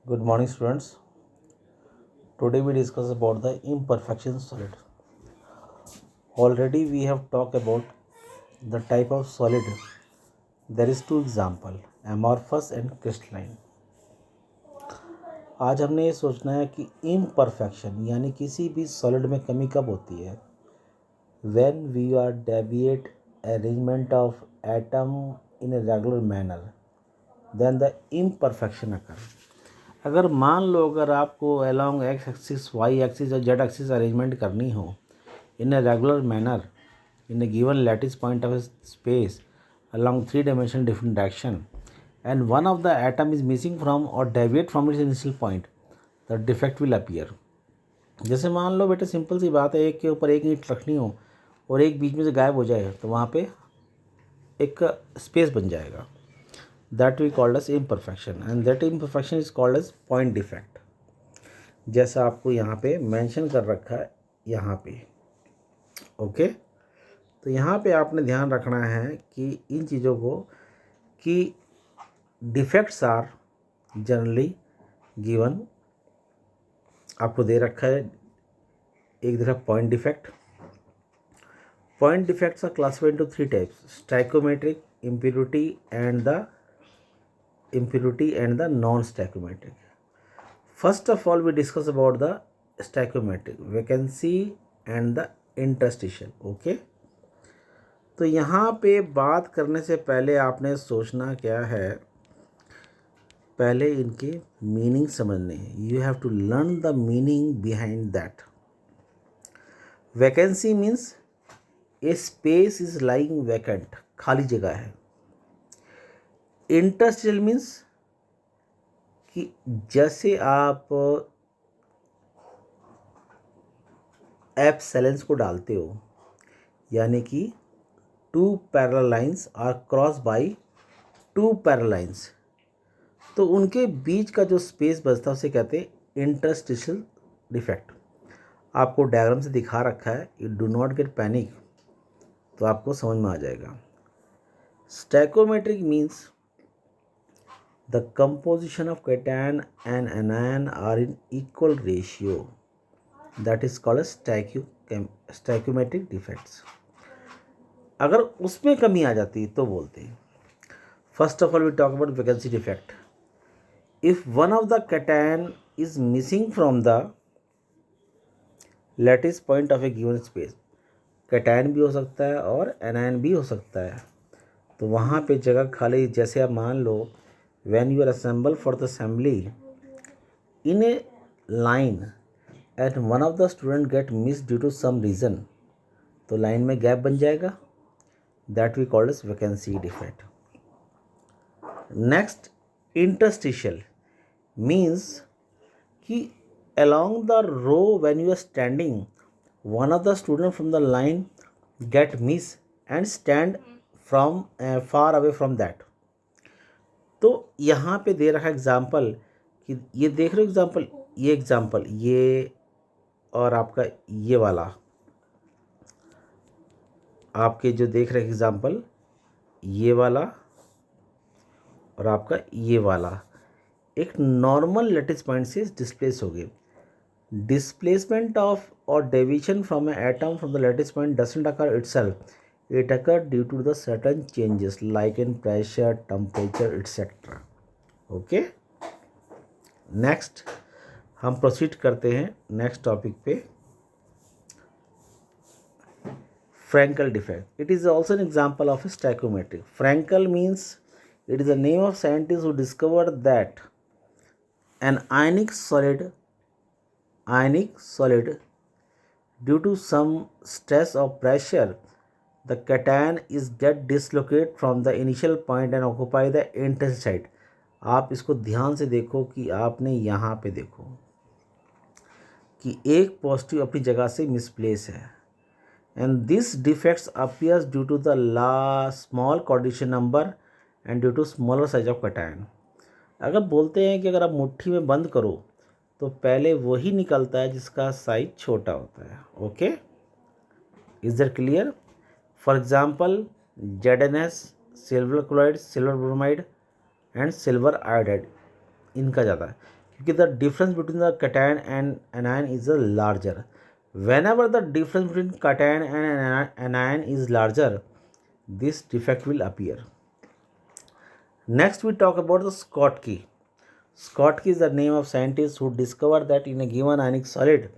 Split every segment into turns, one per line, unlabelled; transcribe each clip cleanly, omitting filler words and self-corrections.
Good morning, students. Today we discuss about the imperfection solid. Already we have talked about the type of solid. There is two example, amorphous and crystalline. आज हमने ये सोचना है कि imperfection यानी किसी भी solid में कमी कब होती है. When we are deviate arrangement of atom in a regular manner, then the imperfection occur. अगर मान लो अगर आपको along X axis Y axis और जेड एक्सिस अरेंजमेंट करनी हो in a regular manner in a given lattice point of a space along three dimensional different direction and one of the atom is missing from or deviate from its initial point, the defect will appear. जैसे मान लो बेटा simple सी बात है, एक के ऊपर एक ईंट रखनी हो और एक बीच में से गायब हो जाए तो वहाँ पे एक स्पेस बन जाएगा. That we called as imperfection and that imperfection is called as point defect. जैसा आपको यहाँ पे मेंशन कर रखा है यहाँ पे. ओके तो यहाँ पे आपने ध्यान रखना है कि इन चीज़ों को कि डिफेक्ट्स आर जनरली गिवन. आपको दे रखा है एक तरह point defect. Point defects are classified into three types, stoichiometric, impurity and the non-stoichiometric. First of all, we discuss about the stoichiometric, vacancy and the interstitial. Okay, तो यहाँ पे बात करने से पहले आपने सोचना क्या है, पहले इनके मीनिंग समझने हैं. You have to learn the meaning behind that. Vacancy means a space is lying vacant, खाली जगह है. इंटरस्टिशियल मीन्स कि जैसे आप एप्सिलॉन्स को डालते हो यानी कि two parallel lines are cross by two parallel lines, तो उनके बीच का जो स्पेस बचता है उसे कहते हैं इंटरस्टिशियल डिफेक्ट. आपको डायग्राम से दिखा रखा है, you do not get panic, तो आपको समझ में आ जाएगा. स्टैकोमेट्रिक means the composition of cation and anion are in equal ratio. That is called as stoichiometric defects. अगर उसमें कमी आ जाती है तो बोलते हैं. First of all we talk about vacancy defect. If one of the cation is missing from the lattice point of a given space, cation भी हो सकता है और anion भी हो सकता है, तो वहाँ पे जगह खाली. जैसे आप मान लो when you are assembled for the assembly in a line and one of the student get missed due to some reason, तो लाइन में गैप बन जाएगा. that we call as vacancy defect. next, interstitial means कि along the row when you are standing one of the student from the line get miss and stand from far away from that. तो यहाँ पे दे रखा example कि ये देख रहे हो एग्जाम्पल, ये और आपका ये वाला, आपके जो देख रहे एग्जाम्पल ये वाला और आपका ये वाला एक नॉर्मल लैटिस पॉइंट से डिस्प्लेस हो गए. डिस्प्लेसमेंट ऑफ और deviation from A atom from the lattice point doesn't occur itself, it occurred due to the certain changes like in pressure, temperature, etc. Okay, next हम proceed करते हैं next topic पे. Frankel defect. It is also an example of a stoichiometric. Frankel means it is the name of scientist who discovered that an ionic solid due to some stress or pressure, the cation is get dislocated from the initial point and occupy the interstice site. आप इसको ध्यान से देखो कि आपने यहाँ पे देखो कि एक पॉजिटिव अपनी जगह से मिसप्लेस है. And this defects appears due to the small coordination number and due to smaller size of cation. अगर बोलते हैं कि अगर आप मुट्ठी में बंद करो तो पहले वही निकलता है जिसका साइज छोटा होता है. Okay, is that clear? For example ZnS, silver chloride, silver bromide and silver iodide, इनका ज़्यादा है क्योंकि the difference between the cation and anion is a larger. Whenever the difference between cation and anion is larger, this defect will appear. Next, we talk about the Schottky. Schottky is the name of scientist who discovered that in a given ionic solid,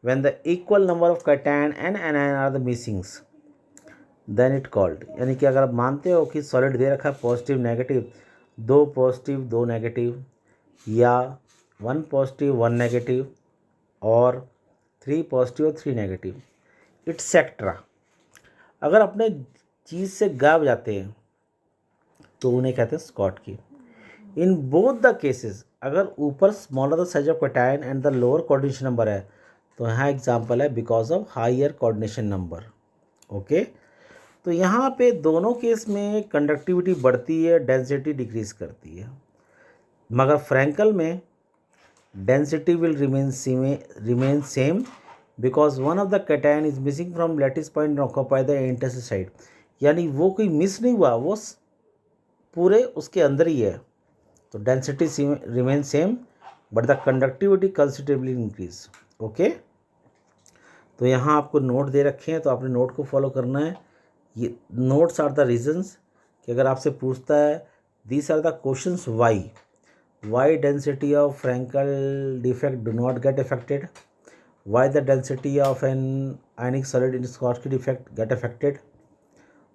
when the equal number of cation and anion are the missings, then it called. यानी कि अगर आप मानते हो कि solid दे रखा है positive negative, दो पॉजिटिव दो नेगेटिव, या वन पॉजिटिव वन नेगेटिव, और थ्री पॉजिटिव और थ्री नेगेटिव, इट्सेट्रा, अगर अपने चीज़ से गायब जाते हैं तो उन्हें कहते हैं Schottky. In both the cases, अगर ऊपर smaller the size of cation and the lower coordination number है तो यहाँ एग्जांपल है because of higher coordination number. Okay, तो यहाँ पे दोनों केस में कंडक्टिविटी बढ़ती है, डेंसिटी डिक्रीज करती है, मगर फ्रैंकल में density will remain same because one of the cation is missing from lattice point and occupy the intersection side. यानी वो कोई मिस नहीं हुआ, वो पूरे उसके अंदर ही है. तो density remain same but the conductivity considerably increase. Okay, तो यहाँ आपको नोट दे रखे हैं तो आपने नोट को फॉलो करना है. ये नोट्स आर द रीजंस कि अगर आपसे पूछता है these are the questions why density of Frankel defect do not get affected, why the density of an ionic solid in Schottky defect get affected,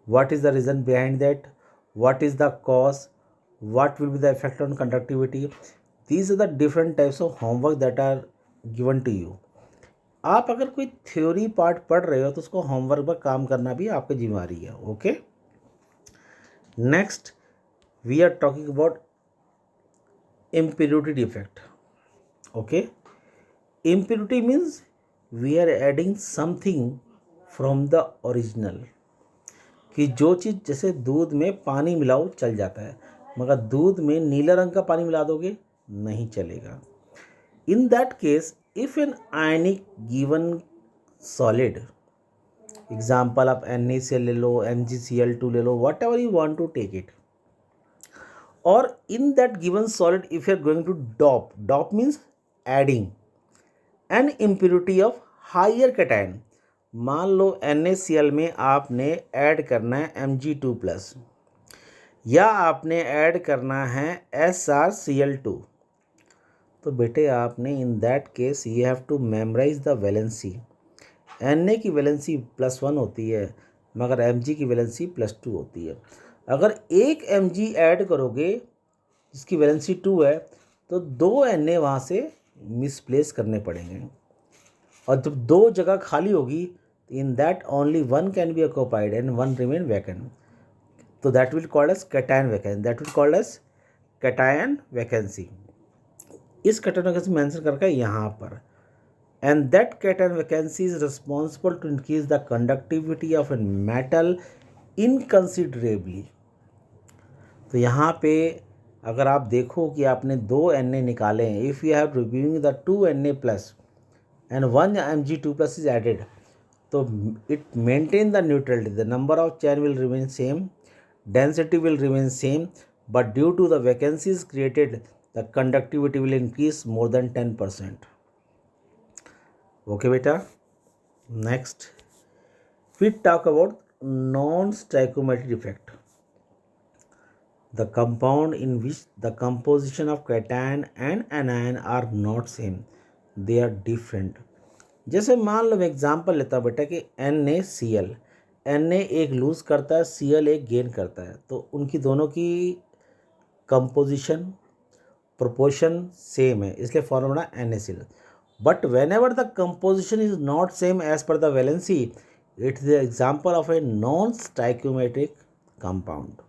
what is the reason behind that, what is the cause, what will be the effect on conductivity. These are the different types of homework that are given to you. आप अगर कोई theory part पढ़ रहे हो तो उसको homework पर काम करना भी आपकी जिम्मेदारी है. Okay, next we are talking about impurity defect. Okay, impurity means we are adding something from the original. कि जो चीज़ जैसे दूध में पानी मिलाओ चल जाता है, मगर दूध में नीला रंग का पानी मिला दोगे नहीं चलेगा. In that case if an ionic given solid, example आप NaCl ले लो, MgCl2 ले लो, whatever you want to take it, or in that given solid if you are going to dop means adding an impurity of higher cation. मान लो NaCl में आपने add करना है Mg2+ या आपने ऐड करना है SrCl2, तो बेटे आपने in that case you have to memorize the valency. Na की वैलेंसी +1 होती है मगर Mg की वैलेंसी +2 होती है. अगर एक Mg ऐड करोगे जिसकी वैलेंसी 2 है तो 2 Na वहाँ से मिसप्लेस करने पड़ेंगे, और जब दो जगह खाली होगी in that only one can be occupied and one remain vacant, तो that will called as cation vacancy. That will called as cation vacancy. इस कैटायन वैकेंसी मेंशन करके यहाँ पर, and that cation vacancy is responsible to increase the conductivity of a metal inconsiderably. तो यहाँ पे अगर आप देखो कि आपने 2 Na निकाले हैं, if you have removing the 2 Na plus and 1 Mg2 plus is added, तो it maintain the neutrality, the number of chain will remain same, density will remain same, but due to the vacancies created the conductivity will increase more than 10%. Okay beta, next we talk about non-stoichiometric effect, the compound in which the composition of cation and anion are not same, they are different. जैसे मान लो मैं example लेता हूँ बेटा कि NaCl, Na एक loose करता है, Cl एक गेन करता है, तो उनकी दोनों की कंपोजिशन प्रोपोर्शन सेम है, इसलिए formula NaCl. But whenever the composition is not same as per the valency, it is the example of a non-stoichiometric compound.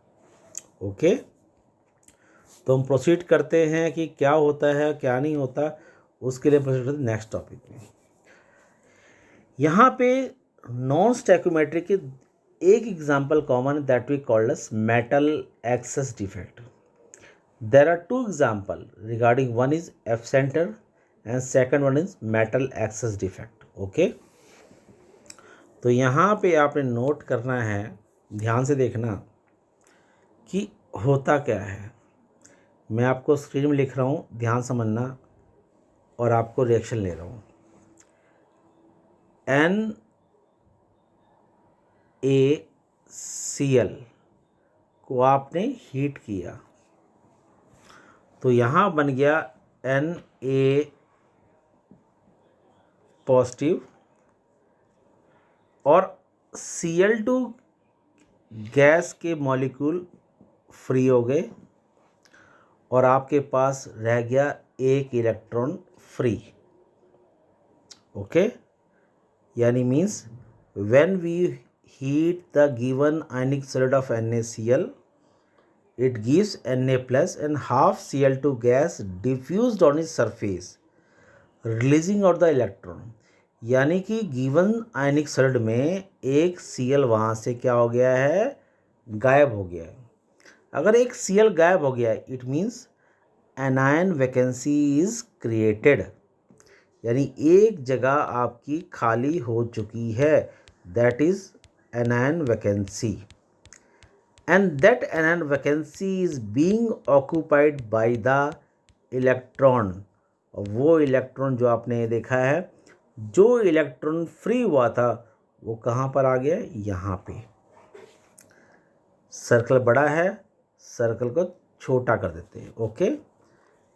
Okay, तो हम प्रोसीड करते हैं कि क्या होता है क्या नहीं होता, उसके लिए प्रोसीड करते हैं नेक्स्ट टॉपिक में. यहाँ पे नॉन स्टैक्योमेट्रिक के एक एग्जाम्पल कॉमन है, that we called as metal excess defect. There are 2 example regarding, one is F centre and second one is metal access defect. Okay, तो यहाँ पे आपने नोट करना है, ध्यान से देखना कि होता क्या है. मैं आपको स्क्रीन में लिख रहा हूँ, ध्यान समझना. और आपको रिएक्शन ले रहा हूँ। NaCl को आपने हीट किया तो यहाँ बन गया Na पॉजिटिव और Cl2 गैस के मॉलिक्यूल फ्री हो गए और आपके पास रह गया एक इलेक्ट्रॉन फ्री। ओके, यानी means when we heat the given ionic solid of NaCl, it gives Na plus and half Cl2 gas diffused on its surface, releasing out the electron। यानी कि गिवन आयनिक सॉलिड में एक Cl वहाँ से क्या हो गया है, गायब हो गया है। अगर एक Cl गायब हो गया है, it means anion vacancy is created, यानी एक जगह आपकी खाली हो चुकी है, that is anion vacancy. And that anion vacancy is being occupied by the electron। और वो इलेक्ट्रॉन जो आपने देखा है, जो इलेक्ट्रॉन फ्री हुआ था वो कहाँ पर आ गया, यहाँ पे। सर्कल बड़ा है, सर्कल को छोटा कर देते हैं। Okay,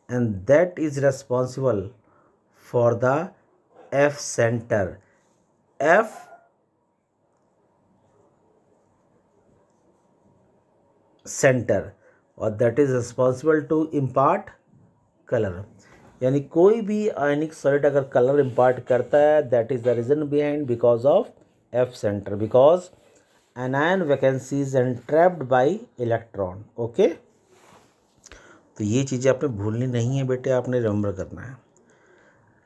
and that is responsible for the F centre. F centre और that is responsible to impart colour. यानी कोई भी आयनिक सॉलिड अगर कलर इम्पार्ट करता है, that is the reason behind, because of F centre, because anion vacancies entrapped by electron. Okay, तो ये चीज़ें आपने भूलनी नहीं है बेटे, आपने रिमेंबर करना है।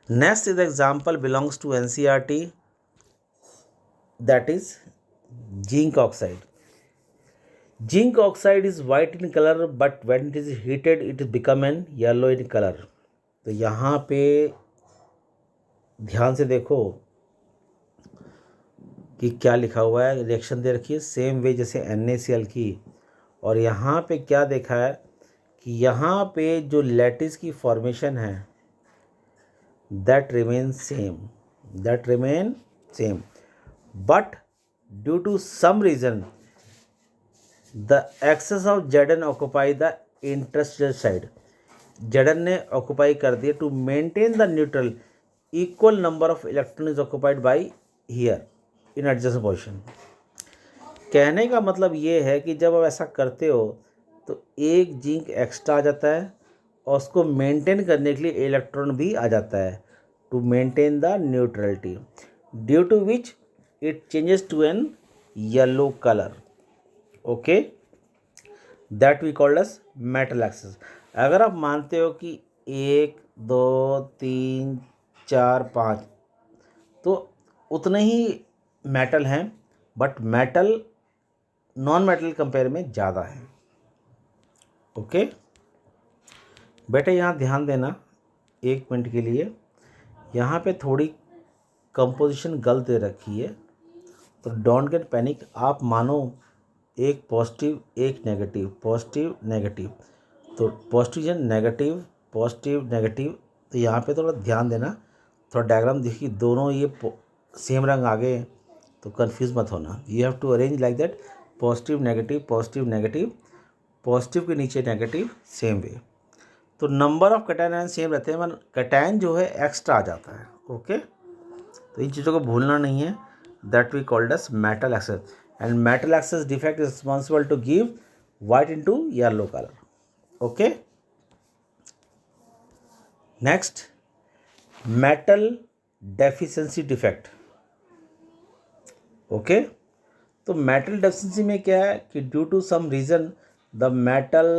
Next is example belongs to NCERT, that is zinc oxide. Zinc oxide is white in color, but when it is heated, it become an yellow in color। तो यहाँ पे ध्यान से देखो कि क्या लिखा हुआ है, रिएक्शन दे रखी है सेम वे जैसे NaCl की। और यहाँ पे क्या देखा है कि यहाँ पे जो लैटिस की फॉर्मेशन है, that remain same, but due to some reason the excess of Zn occupy the interstitial side. Zn ने ऑक्यूपाई कर दिया to maintain the neutral, equal number of electron is occupied by here in adjacent position. कहने का मतलब ये है कि जब आप ऐसा करते हो तो एक जिंक एक्स्ट्रा आ जाता है और उसको मेंटेन करने के लिए इलेक्ट्रॉन भी आ जाता है, to maintain the neutrality, due to which it changes to an yellow colour. Okay, that we called as metal excess. अगर आप मानते हो कि 1 2 3 4 5 तो उतने ही मेटल हैं, but metal non metal compare में ज़्यादा है। ओके बेटे, यहाँ ध्यान देना 1 मिनट के लिए। यहाँ पे थोड़ी कंपोजिशन गलत दे रखी है, तो डोंट गेट पैनिक। आप मानो एक पॉजिटिव एक नेगेटिव, पॉजिटिव नेगेटिव, तो पॉजिटिव नेगेटिव, पॉजिटिव नेगेटिव। तो यहाँ पे थोड़ा ध्यान देना, थोड़ा डायग्राम देखिए, दोनों ये सेम रंग आ गए तो कंफ्यूज मत होना। You have to arrange like that, positive negative, positive negative, positive के नीचे नेगेटिव, सेम वे। तो number of cation ion same रहते हैं, मतलब कैटायन जो है एक्स्ट्रा आ जाता है। ओके, तो इन चीज़ों को भूलना नहीं है। That we called as metal excess, and metal access defect is responsible to give white into yellow color। okay, next, metal deficiency defect। okay, तो metal deficiency में क्या है कि due to some reason the metal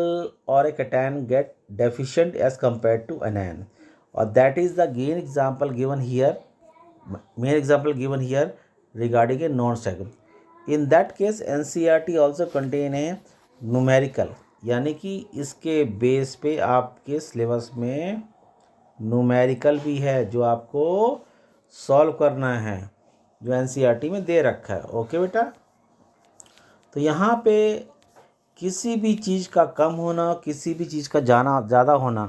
or a cation get deficient as compared to anion, or that is the main example given here regarding a non-static। In that case NCERT also contain है numerical, यानी कि इसके base पे आपके syllabus में numerical भी है जो आपको सॉल्व करना है, जो NCERT में दे रखा है। ओके बेटा, तो यहाँ पे किसी भी चीज़ का कम होना, किसी भी चीज़ का ज़्यादा होना,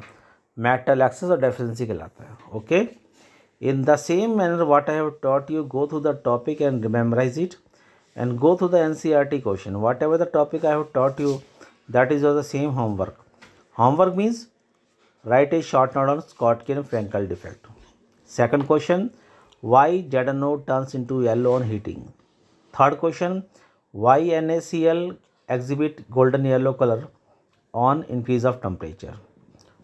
मेटल एक्सेस और डेफिशिएंसी कहलाता है. Okay. In the same manner, what I have taught you, go through the topic and memorize it, and go through the NCERT question. Whatever the topic I have taught you, that is the same homework. Homework means write a short note on Schottky-Frankel defect. Second question, why jet node turns into yellow on heating? Third question, why NaCl exhibit golden yellow color on increase of temperature?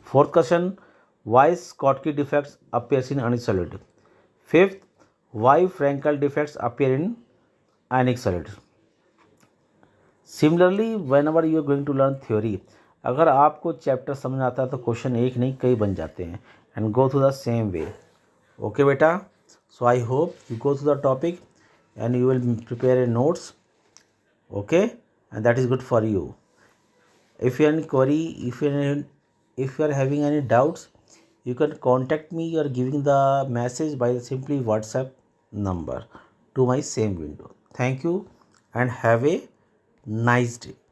Fourth question, why Schottky defects appears in ionic solid? Fifth, why Frankel defects appear in ionic solid? Similarly, whenever you are going to learn theory, अगर आपको chapter समझ आता है तो question एक नहीं कई बन जाते हैं. And go through the same way. Okay बेटा. So I hope you go through the topic and you will prepare a notes. Okay, and that is good for you. If you have any query, if you are having any doubts, you can contact me or giving the message by simply WhatsApp number to my same window. Thank you and have a nice day.